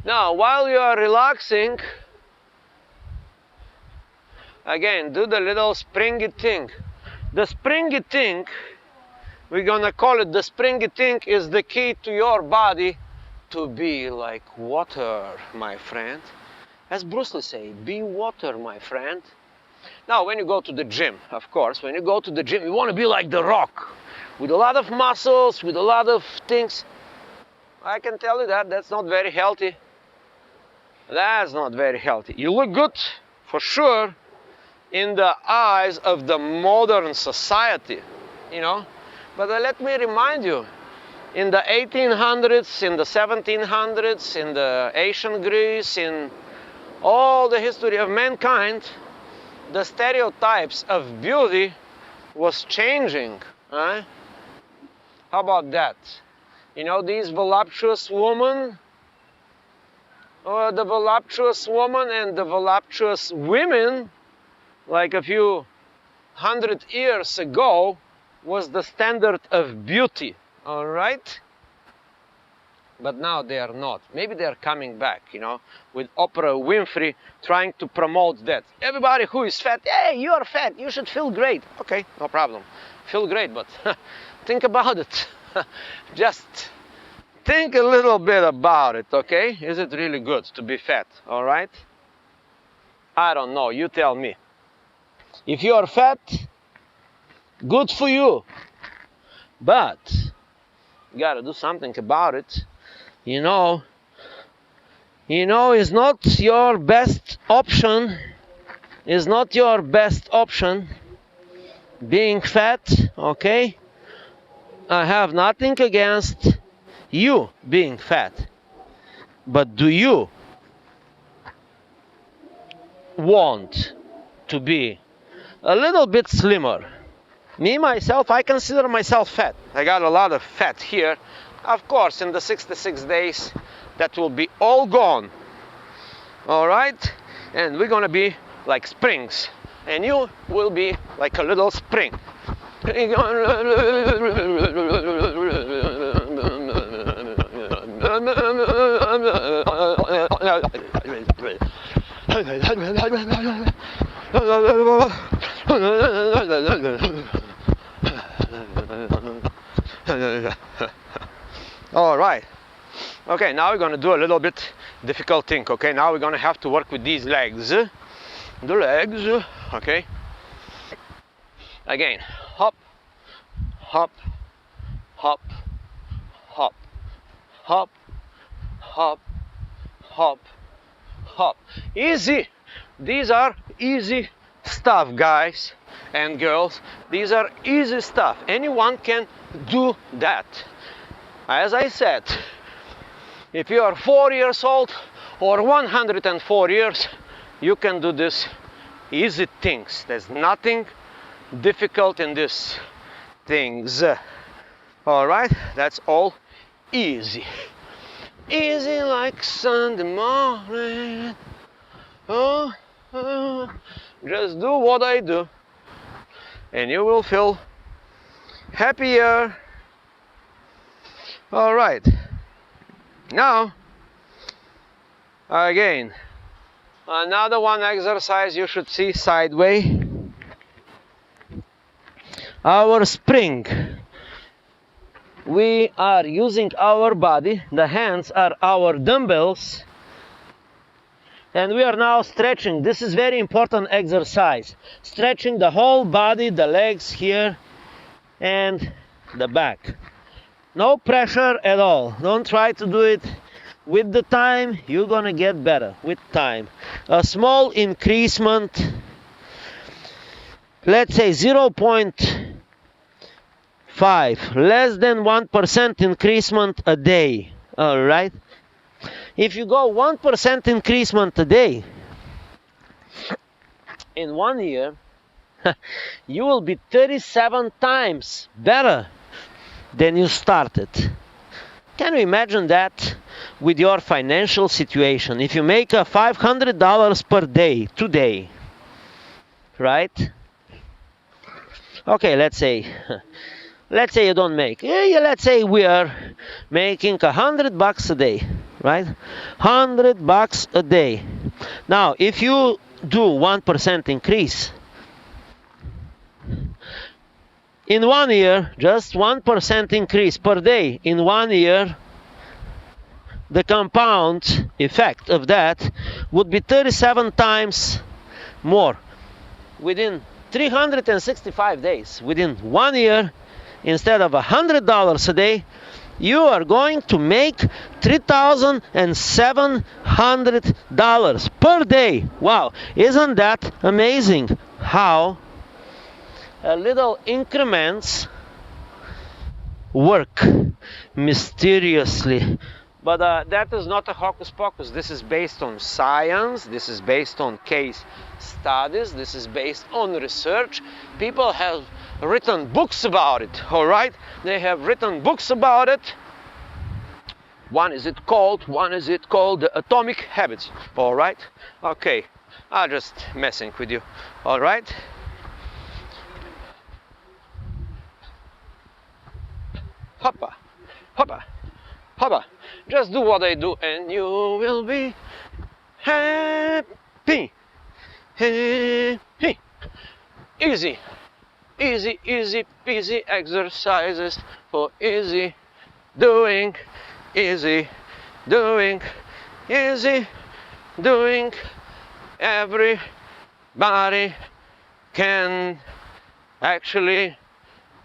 Now, while you are relaxing, again, do the little springy thing. The springy thing, we're gonna call it the springy thing, is the key to your body to be like water, my friend. As Bruce Lee say, be water, my friend. Now, when you go to the gym, of course, when you go to the gym, you want to be like The Rock, with a lot of muscles, with a lot of things. I can tell you that that's not very healthy. That's not very healthy. You look good, for sure, in the eyes of the modern society, you know. But let me remind you, in the 1800s, in the 1700s, in the ancient Greece, in all the history of mankind, the stereotypes of beauty was changing. Huh? How about that? You know, these voluptuous women, or the voluptuous woman and the voluptuous women, like a few hundred years ago, was the standard of beauty, all right? But now they are not. Maybe they are coming back, you know, with Oprah Winfrey trying to promote that. Everybody who is fat, hey, you are fat, you should feel great. Okay, no problem. Feel great, but think about it. Just think a little bit about it, okay? Is it really good to be fat, all right? I don't know, you tell me. If you are fat, good for you. But you gotta do something about it. You know, it's not your best option. It's not your best option being fat, okay? I have nothing against you being fat. But do you want to be a little bit slimmer? Me, myself, I consider myself fat. I got a lot of fat here. Of course, in the 66 days, that will be all gone. All right? And we're gonna be like springs. And you will be like a little spring. All right. Okay, now we're gonna do a little bit difficult thing. Okay, now we're gonna have to work with these legs. The legs. Okay. Again, hop, hop, hop, hop, hop, hop, hop, hop. Easy. These are easy stuff, guys and girls. These are easy stuff. Anyone can do that. As I said, if you are 4 years old or 104 years, you can do this easy things. There's nothing difficult in these things. All right, that's all easy. Easy like Sunday morning. Just do what I do, and you will feel happier. All right. Now, again, another one exercise you should see sideways. Our spring. We are using our body. The hands are our dumbbells. And we are now stretching. This is very important exercise. Stretching the whole body, the legs here, and the back. No pressure at all. Don't try to do it. With the time, you're gonna get better with time. A small increasement, let's say 0.5, less than 1% increasement a day. All right. If you go 1% increasement a day in 1 year, you will be 37 times better than you started. Can you imagine that with your financial situation? If you make $500 per day today, right? Okay, let's say you don't make. Let's say we are making $100 a day, right? $100 a day. Now, if you do 1% increase, in 1 year, just 1% increase per day in 1 year, the compound effect of that would be 37 times more. Within 365 days, within 1 year, instead of $100 a day, you are going to make $3,700 per day. Wow, isn't that amazing how little increments work mysteriously? But that is not a hocus pocus. This is based on science. This is based on case studies. This is based on research. People have written books about it, all right? They have written books about it. One is called The Atomic Habits, all right? Okay, I'm just messing with you, all right? Hoppa, hoppa, hoppa. Just do what I do and you will be happy. Happy. Easy, easy, easy peasy exercises for easy doing, easy doing, easy doing. Everybody can actually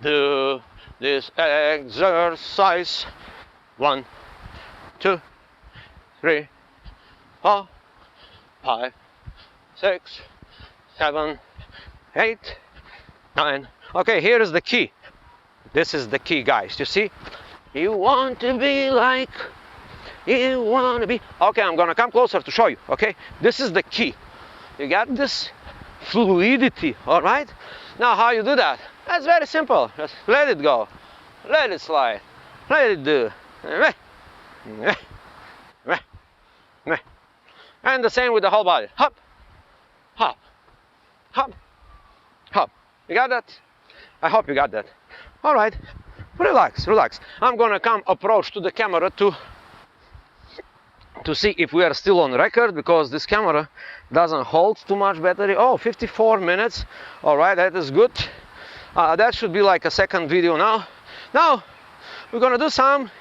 do this exercise. 1, 2, 3, 4, 5, 6, 7, 8, 9. Okay, here is the key. This is the key, guys. You see? You want to be like, you want to be. Okay, I'm gonna come closer to show you. Okay, this is the key. You got this fluidity, all right? Now, how you do that? That's very simple. Just let it go, let it slide, let it do. And the same with the whole body. Hop, hop, hop, hop. You got that? I hope you got that. All right, relax, relax. I'm gonna come approach to the camera to see if we are still on record, because this camera doesn't hold too much battery. Oh, 54 minutes. All right, that is good. That should be like a second video now. Now we're gonna do some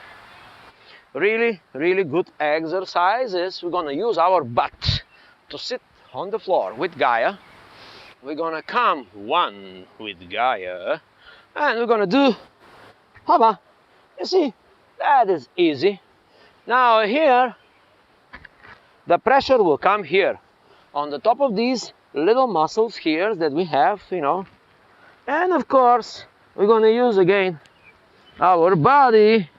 really good exercises. We're gonna use our butt to sit on the floor with Gaia. We're gonna come one with Gaia, and we're gonna do hoppa. You see, that is easy. Now here, the pressure will come here on the top of these little muscles here that we have, you know. And of course, we're gonna use again our body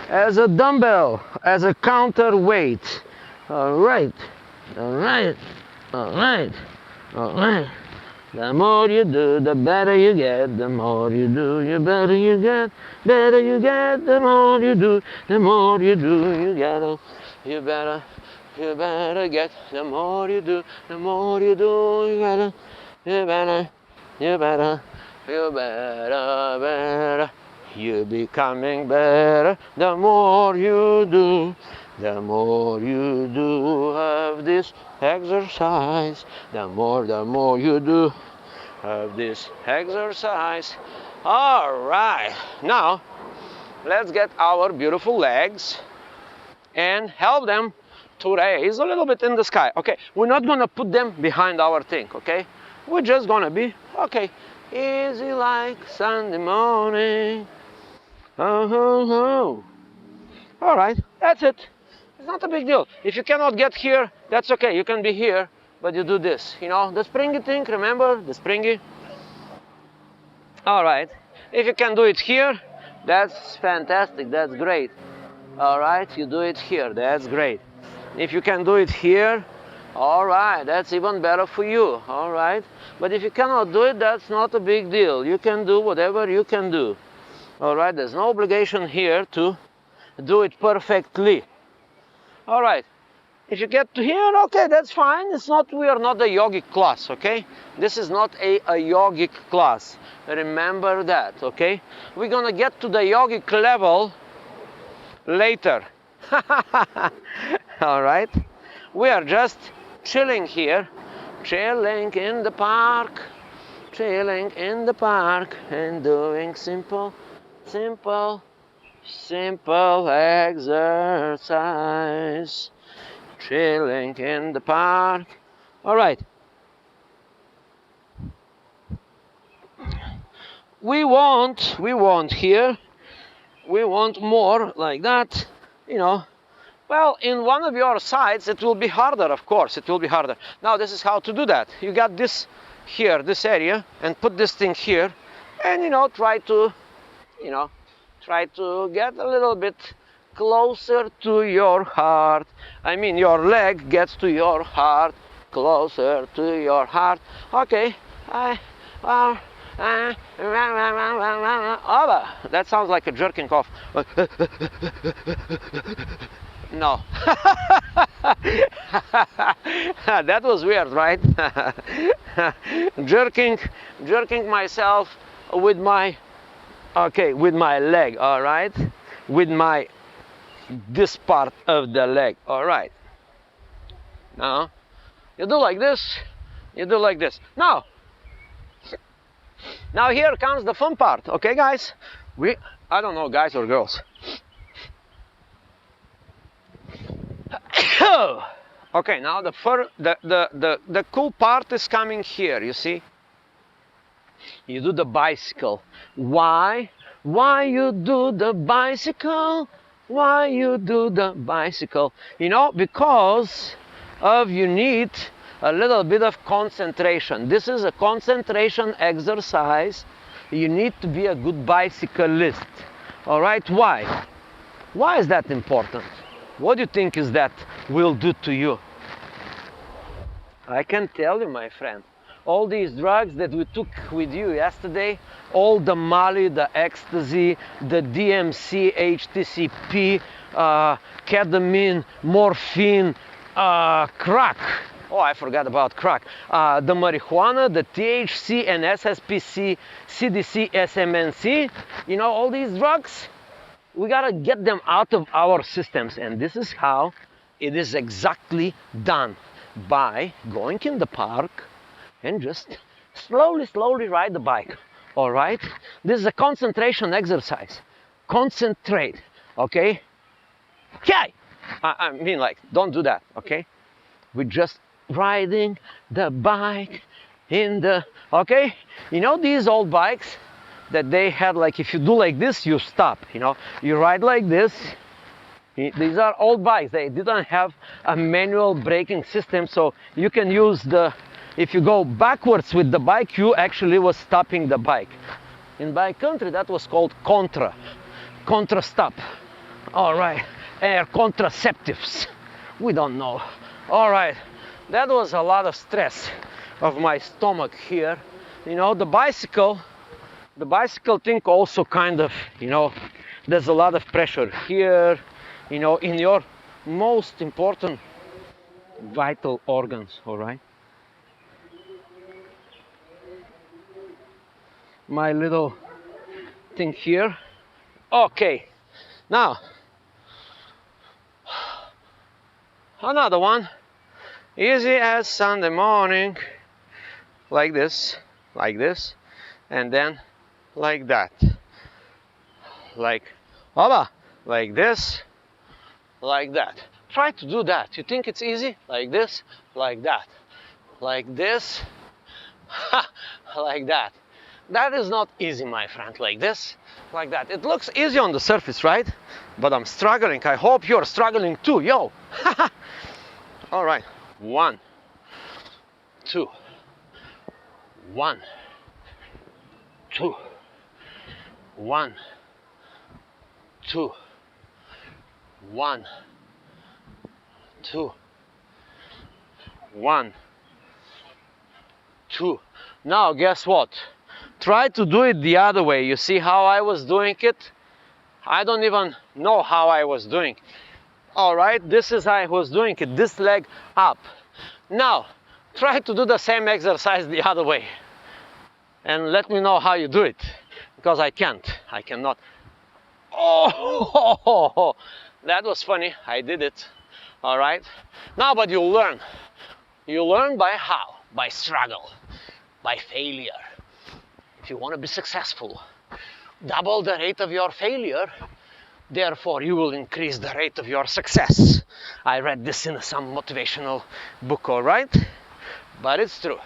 as a dumbbell, as a counterweight. All right, all right, all right, all right. The more you do, the better you get. The more you do, the better you get. Better you get. The more you do, the more you do, you get. You better get. The more you do, the more you do, you better. You better. You better. You better. You're becoming better. The more you do. The more you do of this exercise, the more you do of this exercise. All right, now let's get our beautiful legs and help them to raise a little bit in the sky. Okay, we're not gonna put them behind our thing, okay? We're just gonna be, okay, easy like Sunday morning. Oh, oh, oh. All right, that's it. It's not a big deal. If you cannot get here, that's okay. You can be here, but you do this. You know, the springy thing, remember? The springy. All right. If you can do it here, that's fantastic. That's great. All right, you do it here. That's great. If you can do it here, all right, that's even better for you. All right. But if you cannot do it, that's not a big deal. You can do whatever you can do. All right, there's no obligation here to do it perfectly. All right, if you get to here, okay, that's fine. It's not, we are not a yogic class, okay? This is not a yogic class. Remember that, okay? We're gonna get to the yogic level later. All right, we are just chilling here, chilling in the park, chilling in the park, and doing simple exercise, chilling in the park. All right, we want here, we want more like that, you know. Well, in one of your sides it will be harder, of course, it will be harder. Now this is how to do that. You got this here, this area, and put this thing here, and try to get a little bit closer to your heart. I mean, your leg gets to your heart, closer to your heart. Okay. Oh, that sounds like a jerking off. No. That was weird, right? jerking myself with my leg, all right? With this part of the leg, all right? Now, you do like this, you do like this. Now here comes the fun part, okay, guys? I don't know, guys or girls. Okay, now the cool part is coming here, you see? You do the bicycle. Why you do the bicycle? Why you do the bicycle? Because you need a little bit of concentration. This is a concentration exercise. You need to be a good bicyclist. All right, why? Why is that important? What do you think is that will do to you? I can tell you, my friend, all these drugs that we took with you yesterday, all the Molly, the ecstasy, the DMC, HTCP, ketamine, morphine, crack. Oh, I forgot about crack. The marijuana, the THC and SSPC, CDC, SMNC, all these drugs, we gotta get them out of our systems. And this is how it is exactly done, by going in the park and just slowly ride the bike. All right, this is a concentration exercise. Concentrate, okay? I mean, like, don't do that, okay? We're just riding the bike in the, okay? These old bikes that they had, like, if you do like this, you stop, you ride like this. These are old bikes. They didn't have a manual braking system, so you can use if you go backwards with the bike, you actually was stopping the bike. In bike country, that was called contra stop. All right, air contraceptives. We don't know. All right, that was a lot of stress of my stomach here. The bicycle thing also kind of, there's a lot of pressure here, in your most important vital organs, all right? My little thing here. Okay, now another one, easy as Sunday morning, like this, and then like that, like this, like that. Try to do that. You think it's easy? Like this, like that, like this, like that. That is not easy, my friend. Like this, like that. It looks easy on the surface, right? But I'm struggling. I hope you're struggling too, yo. All right, 1, 2, 1, 2, 1, 2, 1, 2, 1, 2. Now guess what? Try to do it the other way. You see how I was doing it? I don't even know how I was doing. All right, this is how I was doing it. This leg up. Now try to do the same exercise the other way, and let me know how you do it, because I cannot. Oh, That was funny. I did it. All right. Now, but you'll learn. You learn by how? By struggle, by failure. If you want to be successful, double the rate of your failure. Therefore, you will increase the rate of your success. I read this in some motivational book, all right? But it's true.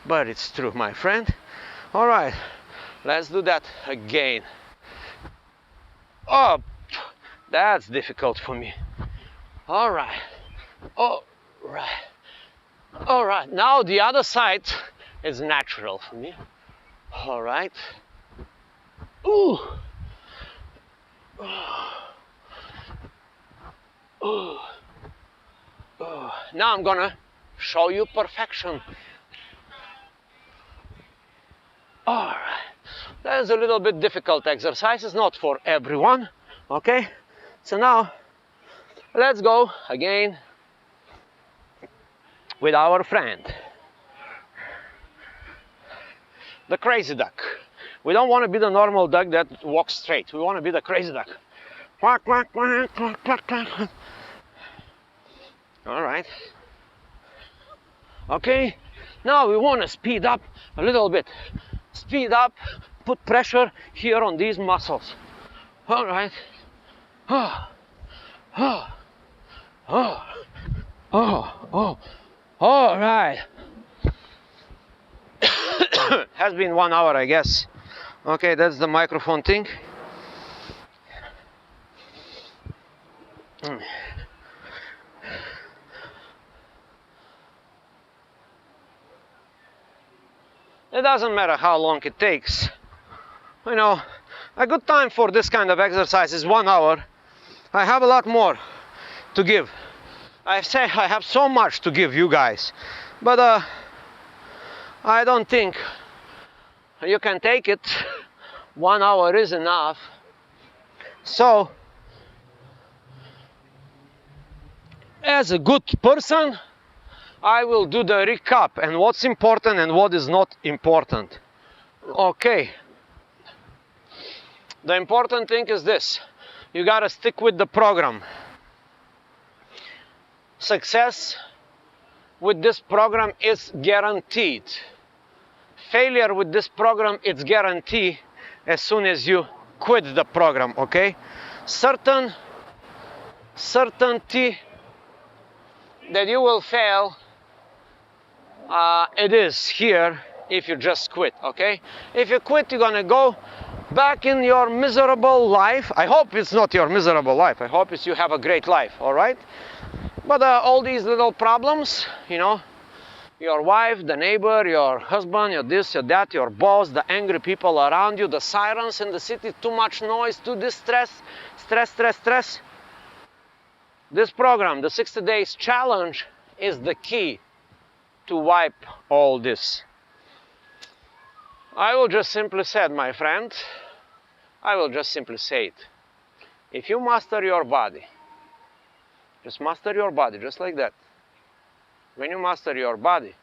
But it's true, my friend. All right. Let's do that again. Oh, that's difficult for me. All right. All right. All right. Now the other side is natural for me. All right. Ooh. Ooh. Ooh. Now I'm gonna show you perfection. All right. That is a little bit difficult exercise. It's not for everyone. Okay. So now let's go again with our friend, the crazy duck. We don't want to be the normal duck that walks straight. We want to be the crazy duck. Quack, quack, quack, quack, quack, quack. All right. Okay. Now we want to speed up a little bit. Speed up, put pressure here on these muscles. All right. Oh, oh, oh, oh, oh. All right. Has been 1 hour, I guess. Okay, that's the microphone thing. It doesn't matter how long it takes. You know, a good time for this kind of exercise is 1 hour. I have a lot more to give. I say I have so much to give you guys, but I don't think you can take it. 1 hour is enough. So, as a good person, I will do the recap and what's important and what is not important. Okay. The important thing is this. You gotta stick with the program. Success with this program is guaranteed. Failure with this program, it's guaranteed as soon as you quit the program, okay? Certainty that you will fail, it is here if you just quit, okay? If you quit, you're gonna go back in your miserable life. I hope it's not your miserable life. I hope it's you have a great life, all right? But all these little problems, you know, your wife, the neighbor, your husband, your this, your that, your boss, the angry people around you, the sirens in the city, too much noise, too distress, stress. This program, the 60 Days Challenge, is the key to wipe all this. I will just simply say it, my friend. I will just simply say it. If you master your body, just master your body, just like that. When you master your body,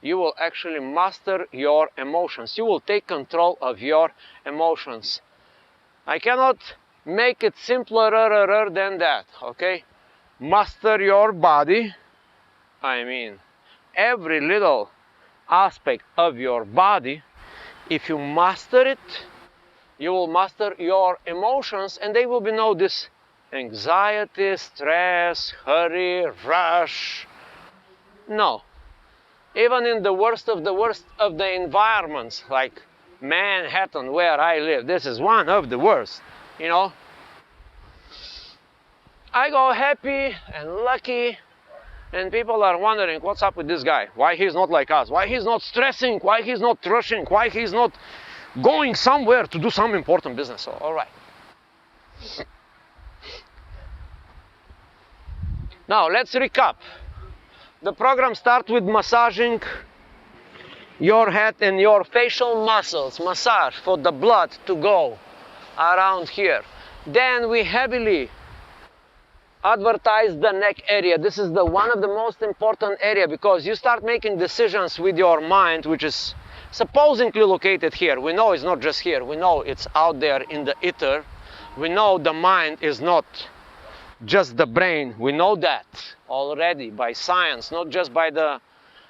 you will actually master your emotions. You will take control of your emotions. I cannot make it simpler than that, okay? Master your body. I mean, every little aspect of your body, if you master it, you will master your emotions, and they will be no this anxiety, stress, hurry, rush. No. Even in the worst of the environments, like Manhattan, where I live, this is one of the worst, you know. I go happy and lucky, and people are wondering what's up with this guy, why he's not like us, why he's not stressing, why he's not rushing, why he's not going somewhere to do some important business. So, all right. Now let's recap. The program starts with massaging your head and your facial muscles, massage for the blood to go around here. Then we heavily advertise the neck area. This is the one of the most important area, because you start making decisions with your mind, which is supposedly located here. We know it's not just here. We know it's out there in the ether. We know the mind is not just the brain. We know that already by science, not just by the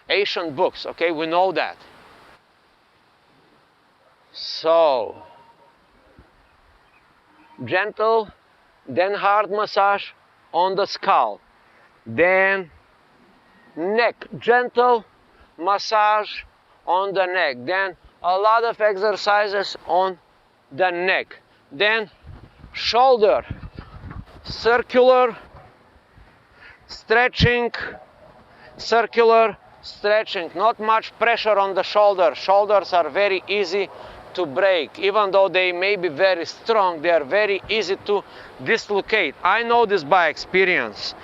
ancient books, okay? We know that. So, gentle, then hard massage on the skull. Then neck, gentle massage on the neck. Then a lot of exercises on the neck. Then shoulder, circular stretching, circular stretching. Not much pressure on the shoulder. Shoulders are very easy to break. Even though they may be very strong, they are very easy to dislocate. I know this by experience.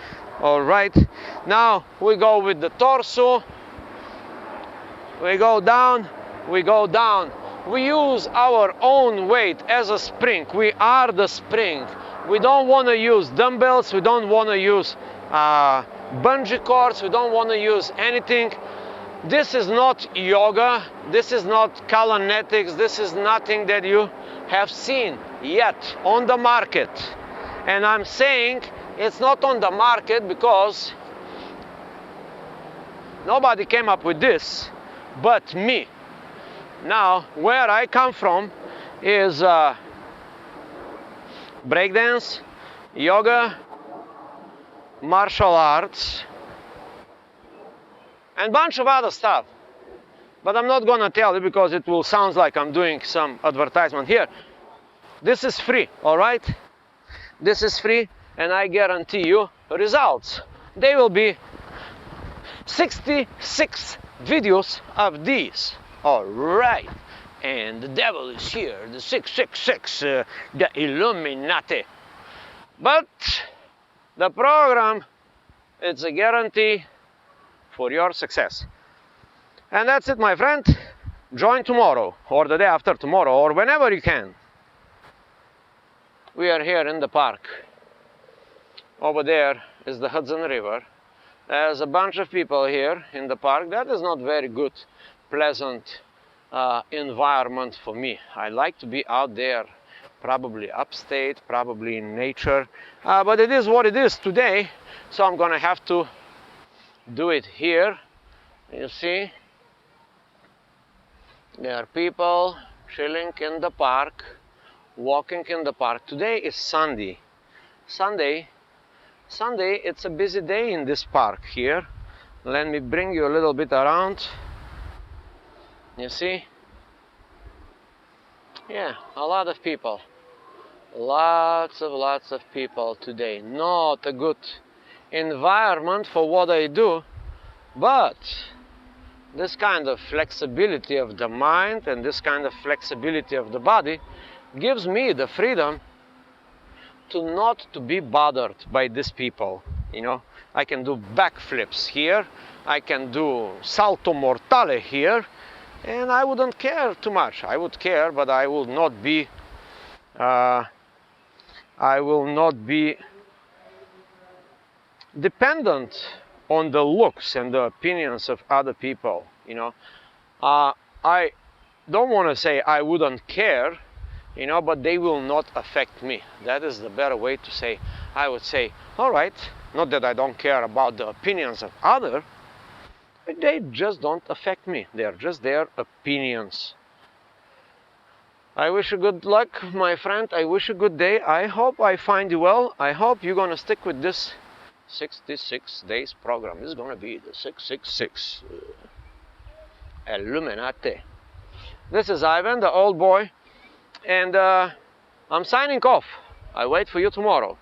All right, now we go with the torso. We go down, we go down. We use our own weight as a spring. We are the spring. We don't want to use dumbbells. We don't want to use bungee cords. We don't want to use anything. This is not yoga. This is not Calisthenics. This is nothing that you have seen yet on the market. And I'm saying it's not on the market because nobody came up with this but me. Now, where I come from is breakdance, yoga, martial arts, and bunch of other stuff. But I'm not gonna tell you because it will sound like I'm doing some advertisement here. This is free, all right? This is free, and I guarantee you results. There will be 66 videos of these. All right, and the devil is here, the 666, the Illuminati. But the program, it's a guarantee for your success. And that's it, my friend. Join tomorrow, or the day after tomorrow, or whenever you can. We are here in the park. Over there is the Hudson River. There's a bunch of people here in the park. That is not very good, pleasant environment for me. I like to be out there, probably upstate, probably in nature. But it is what it is today, so I'm gonna have to do it here. You see, there are people chilling in the park, walking in the park. Today is Sunday. Sunday, it's a busy day in this park here. Let me bring you a little bit around. You see? Yeah, a lot of people. Lots of people today. Not a good environment for what I do, but this kind of flexibility of the mind and this kind of flexibility of the body gives me the freedom to not to be bothered by these people. You know, I can do backflips here, I can do salto mortale here, and I wouldn't care too much. I would care, but I will not be dependent on the looks and the opinions of other people. You know, I don't want to say I wouldn't care, you know, but they will not affect me. That is the better way to say. I would say, all right, not that I don't care about the opinions of others, they just don't affect me. They are just their opinions. I wish you good luck, my friend. I wish you a good day. I hope I find you well. I hope you're gonna stick with this 66 days program. This is gonna be the 666 Illuminati. This is Ivan, the old boy, and I'm signing off. I wait for you tomorrow.